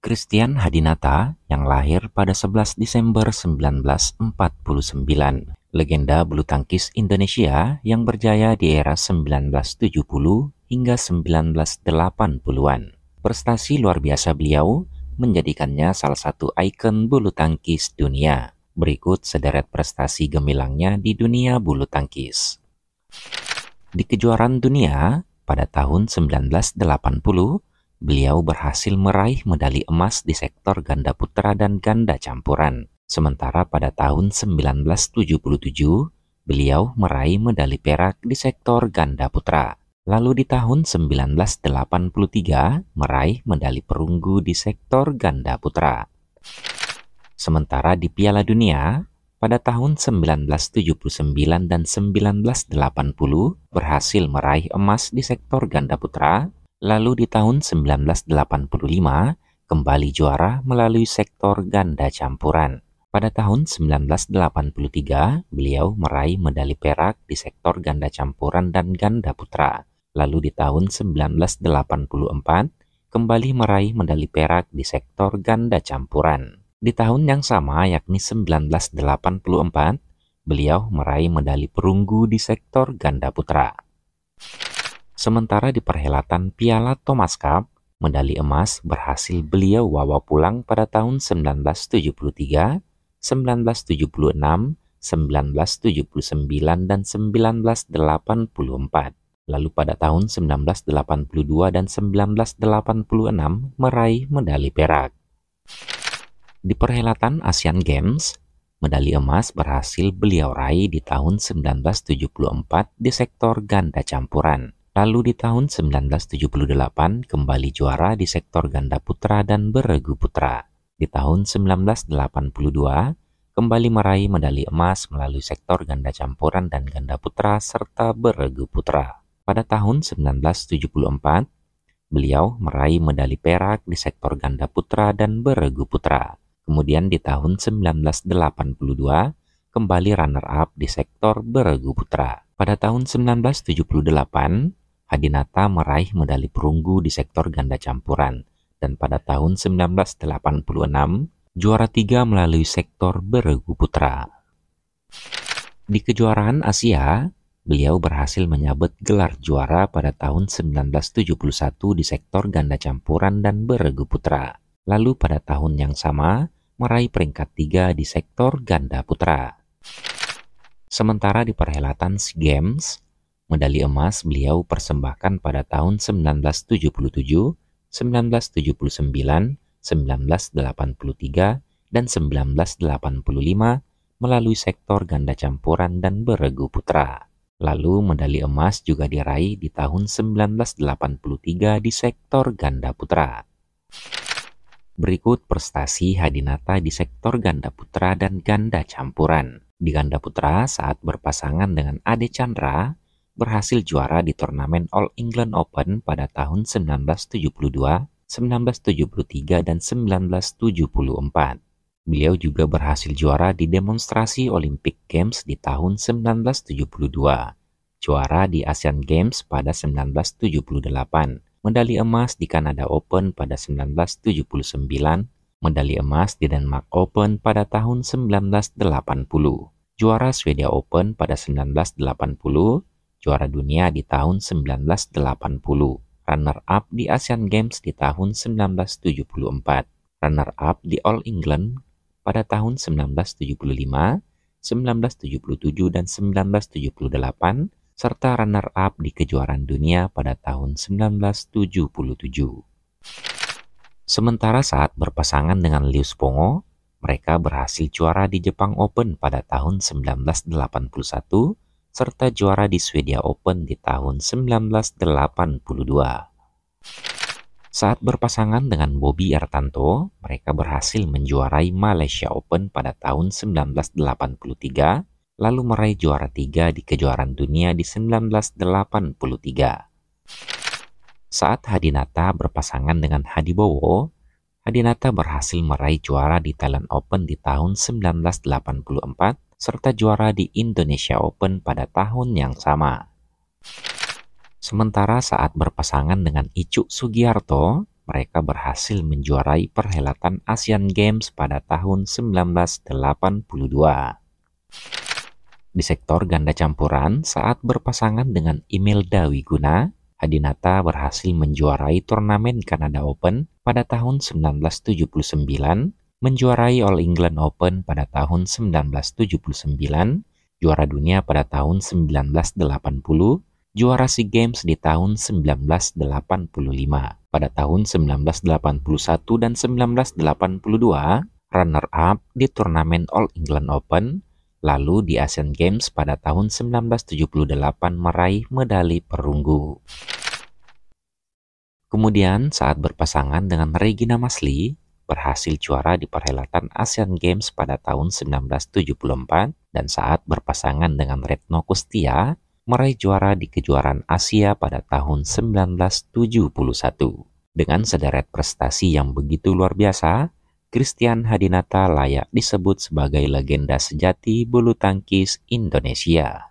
Christian Hadinata yang lahir pada 11 Desember 1949, legenda bulu tangkis Indonesia yang berjaya di era 1970 hingga 1980-an. Prestasi luar biasa beliau menjadikannya salah satu ikon bulu tangkis dunia. Berikut sederet prestasi gemilangnya di dunia bulu tangkis. Di kejuaraan dunia pada tahun 1980, beliau berhasil meraih medali emas di sektor ganda putra dan ganda campuran. Sementara pada tahun 1977, beliau meraih medali perak di sektor ganda putra. Lalu di tahun 1983, meraih medali perunggu di sektor ganda putra. Sementara di Piala Dunia, pada tahun 1979 dan 1980 berhasil meraih emas di sektor ganda putra. Lalu di tahun 1985 kembali juara melalui sektor ganda campuran. Pada tahun 1983 beliau meraih medali perak di sektor ganda campuran dan ganda putra. Lalu di tahun 1984 kembali meraih medali perak di sektor ganda campuran. Di tahun yang sama yakni 1984 beliau meraih medali perunggu di sektor ganda putra. Sementara di perhelatan Piala Thomas Cup, medali emas berhasil beliau bawa pulang pada tahun 1973, 1976, 1979, dan 1984. Lalu pada tahun 1982 dan 1986 meraih medali perak. Di perhelatan Asian Games, medali emas berhasil beliau raih di tahun 1974 di sektor ganda campuran. Lalu di tahun 1978 kembali juara di sektor ganda putra dan beregu putra. Di tahun 1982 kembali meraih medali emas melalui sektor ganda campuran dan ganda putra serta beregu putra. Pada tahun 1974 beliau meraih medali perak di sektor ganda putra dan beregu putra. Kemudian di tahun 1982 kembali runner-up di sektor beregu putra. Pada tahun 1978 Hadinata meraih medali perunggu di sektor ganda campuran, dan pada tahun 1986 juara 3 melalui sektor beregu putra. Di kejuaraan Asia, beliau berhasil menyabet gelar juara pada tahun 1971 di sektor ganda campuran dan beregu putra. Lalu pada tahun yang sama meraih peringkat 3 di sektor ganda putra. Sementara di perhelatan SEA Games, medali emas beliau persembahkan pada tahun 1977, 1979, 1983, dan 1985 melalui sektor ganda campuran dan beregu putra. Lalu medali emas juga diraih di tahun 1983 di sektor ganda putra. Berikut prestasi Hadinata di sektor ganda putra dan ganda campuran. Di ganda putra saat berpasangan dengan Ade Chandra, berhasil juara di turnamen All England Open pada tahun 1972, 1973, dan 1974. Beliau juga berhasil juara di demonstrasi Olympic Games di tahun 1972, juara di Asian Games pada 1978, medali emas di Canada Open pada 1979, medali emas di Denmark Open pada tahun 1980, juara Swedia Open pada 1980, juara dunia di tahun 1980, runner-up di Asian Games di tahun 1974, runner-up di All England pada tahun 1975, 1977, dan 1978, serta runner-up di kejuaraan dunia pada tahun 1977. Sementara saat berpasangan dengan Liu Spongo, mereka berhasil juara di Jepang Open pada tahun 1981, serta juara di Swedia Open di tahun 1982. Saat berpasangan dengan Bobby Ertanto, mereka berhasil menjuarai Malaysia Open pada tahun 1983, lalu meraih juara 3 di kejuaraan dunia di 1983. Saat Hadinata berpasangan dengan Hadibowo, Hadinata berhasil meraih juara di Thailand Open di tahun 1984, serta juara di Indonesia Open pada tahun yang sama. Sementara saat berpasangan dengan Icuk Sugiarto, mereka berhasil menjuarai perhelatan Asian Games pada tahun 1982. Di sektor ganda campuran, saat berpasangan dengan Imelda Wiguna, Hadinata berhasil menjuarai turnamen Canada Open pada tahun 1979, menjuarai All England Open pada tahun 1979, juara dunia pada tahun 1980, juara SEA Games di tahun 1985. Pada tahun 1981 dan 1982, runner-up di turnamen All England Open, lalu di Asian Games pada tahun 1978 meraih medali perunggu. Kemudian saat berpasangan dengan Regina Masli, berhasil juara di perhelatan Asian Games pada tahun 1974, dan saat berpasangan dengan Retno Kustia, meraih juara di kejuaraan Asia pada tahun 1971. Dengan sederet prestasi yang begitu luar biasa, Christian Hadinata layak disebut sebagai legenda sejati bulu tangkis Indonesia.